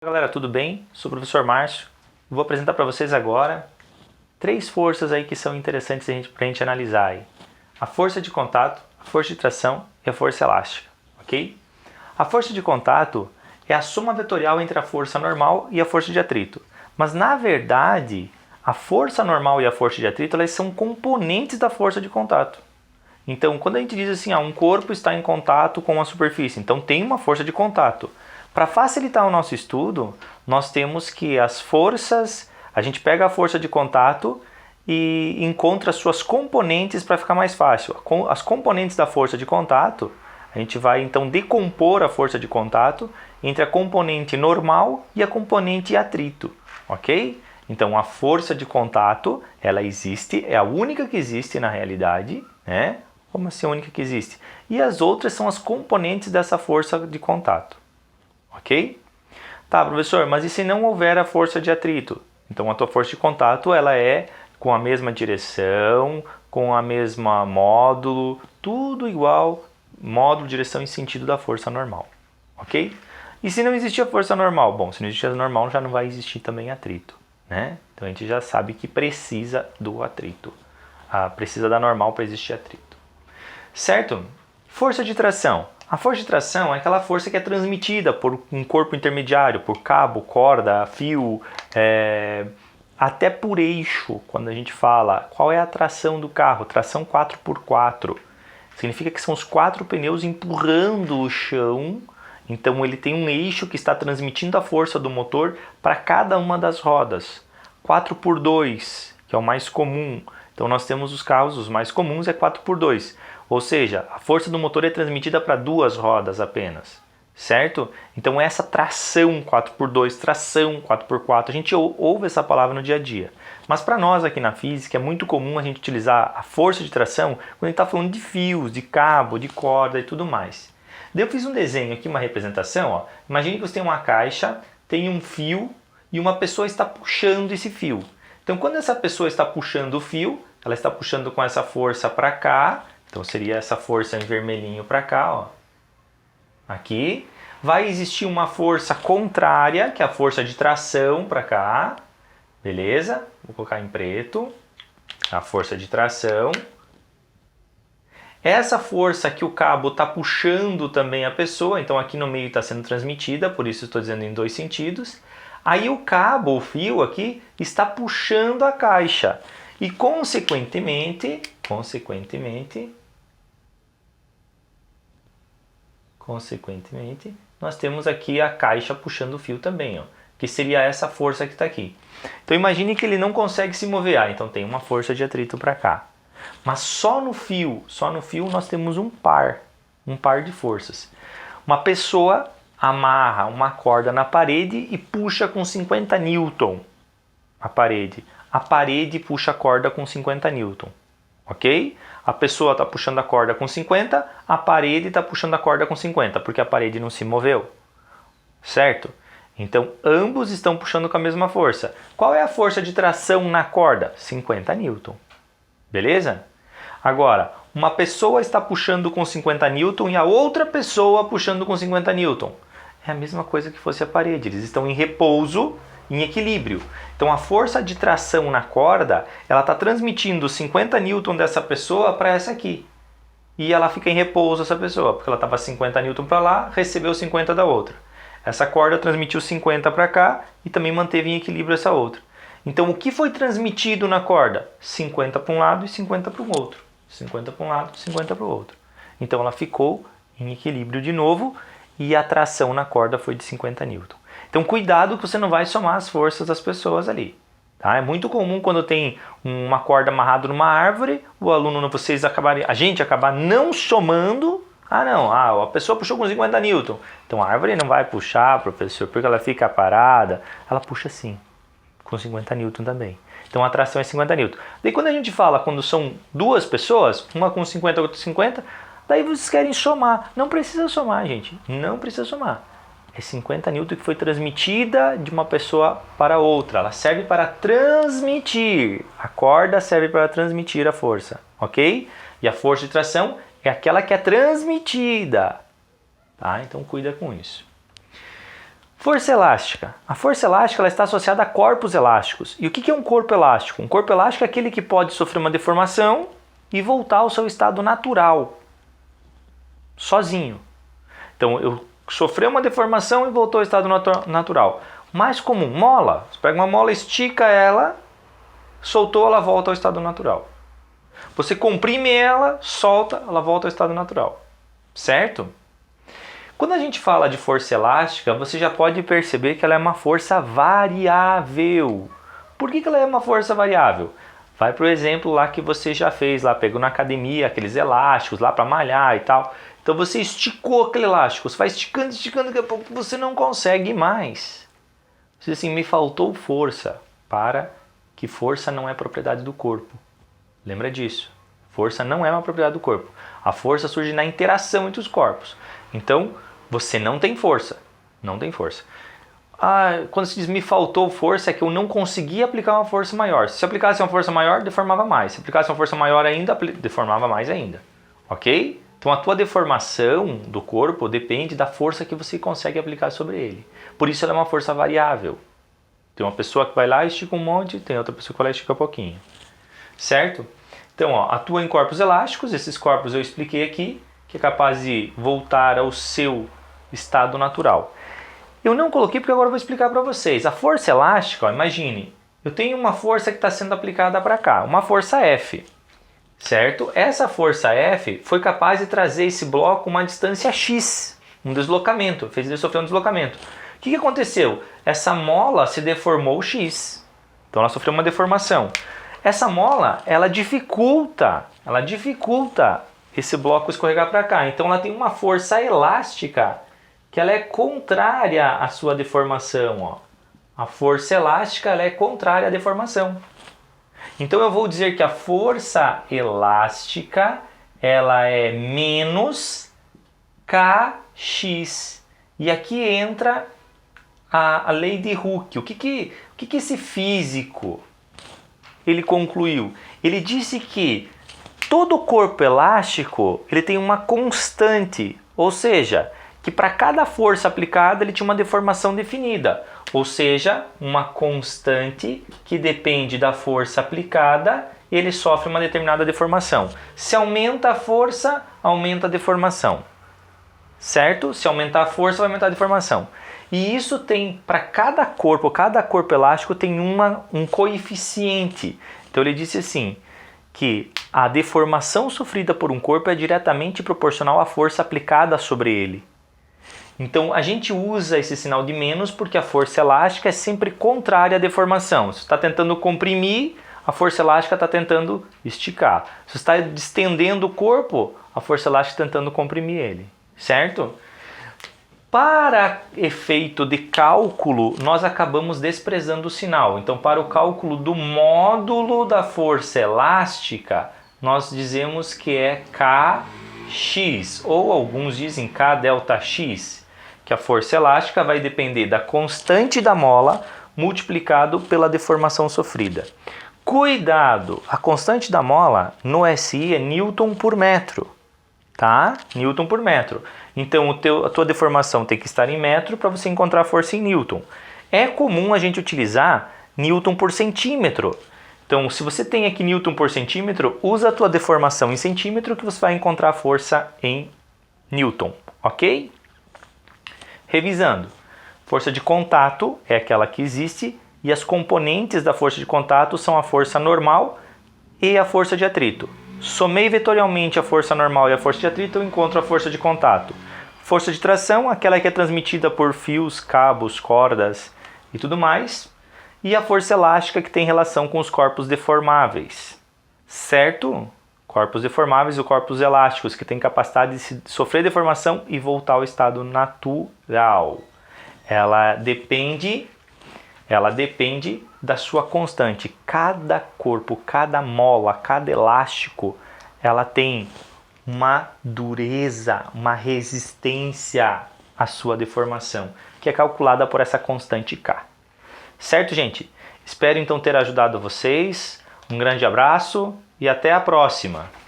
Galera, tudo bem? Sou o professor Márcio. Vou apresentar para vocês agora 3 forças aí que são interessantes para a gente analisar aí. A força de contato, a força de tração e a força elástica, ok? A força de contato é a soma vetorial entre a força normal e a força de atrito. Mas na verdade, a força normal e a força de atrito elas são componentes da força de contato. Então, quando a gente diz assim, um corpo está em contato com a superfície, então tem uma força de contato. Para facilitar o nosso estudo, nós temos que as forças, a gente pega a força de contato e encontra suas componentes para ficar mais fácil. As componentes da força de contato, a gente vai então decompor a força de contato entre a componente normal e a componente atrito, ok? Então a força de contato, ela existe, é a única que existe na realidade, né? Como assim a única que existe? E as outras são as componentes dessa força de contato. Ok? Tá, professor, mas e se não houver a força de atrito? Então a tua força de contato ela é com a mesma direção, com a mesma módulo, tudo igual, módulo, direção e sentido da força normal. Ok? E se não existir a força normal? Bom, se não existir a normal já não vai existir também atrito, né? Então a gente já sabe que precisa do atrito. Precisa da normal para existir atrito. Certo? Força de tração. A força de tração é aquela força que é transmitida por um corpo intermediário, por cabo, corda, fio, até por eixo. Quando a gente fala qual é a tração do carro, tração 4x4. Significa que são os 4 pneus empurrando o chão. Então ele tem um eixo que está transmitindo a força do motor para cada uma das rodas. 4x2, que é o mais comum. Então nós temos os carros, os mais comuns é 4x2. Ou seja, a força do motor é transmitida para 2 rodas apenas, certo? Então essa tração 4x2, tração 4x4, a gente ouve essa palavra no dia a dia. Mas para nós aqui na física é muito comum a gente utilizar a força de tração quando a gente está falando de fios, de cabo, de corda e tudo mais. Daí eu fiz um desenho aqui, uma representação. Ó. Imagine que você tem uma caixa, tem um fio e uma pessoa está puxando esse fio. Então quando essa pessoa está puxando o fio, ela está puxando com essa força para cá. Então seria essa força em vermelhinho para cá, ó. Aqui. Vai existir uma força contrária, que é a força de tração para cá. Beleza? Vou colocar em preto. A força de tração. Essa força que o cabo está puxando também a pessoa, então aqui no meio está sendo transmitida, por isso estou dizendo em 2 sentidos. Aí o cabo, o fio aqui, está puxando a caixa. E consequentemente, nós temos aqui a caixa puxando o fio também, ó, que seria essa força que está aqui. Então imagine que ele não consegue se mover, então tem uma força de atrito para cá. Mas só no fio nós temos um par de forças. Uma pessoa amarra uma corda na parede e puxa com 50 Newton a parede. A parede puxa a corda com 50 Newton, ok? A pessoa está puxando a corda com 50, a parede está puxando a corda com 50, porque a parede não se moveu, certo? Então, ambos estão puxando com a mesma força. Qual é a força de tração na corda? 50 Newton, beleza? Agora, uma pessoa está puxando com 50 Newton e a outra pessoa puxando com 50 Newton. É a mesma coisa que fosse a parede, eles estão em repouso, em equilíbrio. Então a força de tração na corda, ela está transmitindo 50 Newton dessa pessoa para essa aqui. E ela fica em repouso essa pessoa, porque ela estava 50 Newton para lá, recebeu 50 da outra. Essa corda transmitiu 50 para cá e também manteve em equilíbrio essa outra. Então o que foi transmitido na corda? 50 para um lado e 50 para o outro. 50 para um lado, 50 para o outro. Então ela ficou em equilíbrio de novo e a tração na corda foi de 50 Newton. Então cuidado que você não vai somar as forças das pessoas ali. Tá? É muito comum quando tem uma corda amarrada numa árvore, a gente acabar não somando. A pessoa puxou com 50 Newton. Então a árvore não vai puxar, professor, porque ela fica parada. Ela puxa sim, com 50 Newton também. Então a tração é 50 Newton. Daí quando a gente fala, quando são 2 pessoas, uma com 50, outra com 50, daí vocês querem somar. Não precisa somar, gente. Não precisa somar. É 50 Newton que foi transmitida de uma pessoa para outra. Ela serve para transmitir. A corda serve para transmitir a força, ok? E a força de tração é aquela que é transmitida. Tá? Então cuida com isso. Força elástica. A força elástica ela está associada a corpos elásticos. E o que é um corpo elástico? Um corpo elástico é aquele que pode sofrer uma deformação e voltar ao seu estado natural, sozinho. Então, eu sofri uma deformação e voltou ao estado natural. Mais comum, mola. Você pega uma mola, estica ela, soltou, ela volta ao estado natural. Você comprime ela, solta, ela volta ao estado natural. Certo? Quando a gente fala de força elástica, você já pode perceber que ela é uma força variável. Por que ela é uma força variável? Vai para o exemplo lá que você já fez, lá pegou na academia aqueles elásticos lá para malhar e tal. Então você esticou aquele elástico, você vai esticando, daqui a pouco você não consegue mais. Você diz assim, me faltou força. Para que força não é propriedade do corpo. Lembra disso. Força não é uma propriedade do corpo. A força surge na interação entre os corpos. Então, você não tem força. Não tem força. Quando se diz me faltou força, é que eu não consegui aplicar uma força maior. Se aplicasse uma força maior, deformava mais. Se aplicasse uma força maior ainda, deformava mais ainda. Ok? Então a tua deformação do corpo depende da força que você consegue aplicar sobre ele. Por isso ela é uma força variável. Tem uma pessoa que vai lá e estica um monte, tem outra pessoa que vai lá e estica um pouquinho. Certo? Então, atua em corpos elásticos. Esses corpos eu expliquei aqui, que é capaz de voltar ao seu estado natural. Eu não coloquei porque agora eu vou explicar para vocês. A força elástica, imagine, eu tenho uma força que está sendo aplicada para cá, uma força F, certo? Essa força F foi capaz de trazer esse bloco uma distância X, um deslocamento, fez ele sofrer um deslocamento. O que aconteceu? Essa mola se deformou X, então ela sofreu uma deformação. Essa mola, ela dificulta esse bloco escorregar para cá, então ela tem uma força elástica que ela é contrária à sua deformação. A força elástica ela é contrária à deformação. Então eu vou dizer que a força elástica ela é menos Kx. E aqui entra a lei de Hooke. O que esse físico ele concluiu? Ele disse que todo corpo elástico ele tem uma constante, ou seja, que para cada força aplicada ele tinha uma deformação definida, ou seja, uma constante que depende da força aplicada, ele sofre uma determinada deformação. Se aumenta a força, aumenta a deformação. Certo? Se aumentar a força, vai aumentar a deformação. E isso tem para cada corpo elástico tem um coeficiente. Então ele disse assim, que a deformação sofrida por um corpo é diretamente proporcional à força aplicada sobre ele. Então a gente usa esse sinal de menos porque a força elástica é sempre contrária à deformação. Se você está tentando comprimir, a força elástica está tentando esticar. Se você está estendendo o corpo, a força elástica está tentando comprimir ele. Certo? Para efeito de cálculo, nós acabamos desprezando o sinal. Então, para o cálculo do módulo da força elástica, nós dizemos que é Kx, ou alguns dizem K delta X, que a força elástica vai depender da constante da mola multiplicado pela deformação sofrida. Cuidado! A constante da mola no SI é Newton por metro. Tá? Newton por metro. Então a tua deformação tem que estar em metro para você encontrar a força em Newton. É comum a gente utilizar Newton por centímetro. Então se você tem aqui Newton por centímetro, usa a tua deformação em centímetro que você vai encontrar a força em Newton. Ok? Revisando. Força de contato é aquela que existe e as componentes da força de contato são a força normal e a força de atrito. Somei vetorialmente a força normal e a força de atrito, eu encontro a força de contato. Força de tração, aquela que é transmitida por fios, cabos, cordas e tudo mais. E a força elástica, que tem relação com os corpos deformáveis. Certo? Corpos deformáveis e corpos elásticos, que têm capacidade de sofrer deformação e voltar ao estado natural. Ela depende da sua constante. Cada corpo, cada mola, cada elástico, ela tem uma dureza, uma resistência à sua deformação, que é calculada por essa constante K. Certo, gente? Espero então ter ajudado vocês. Um grande abraço e até a próxima!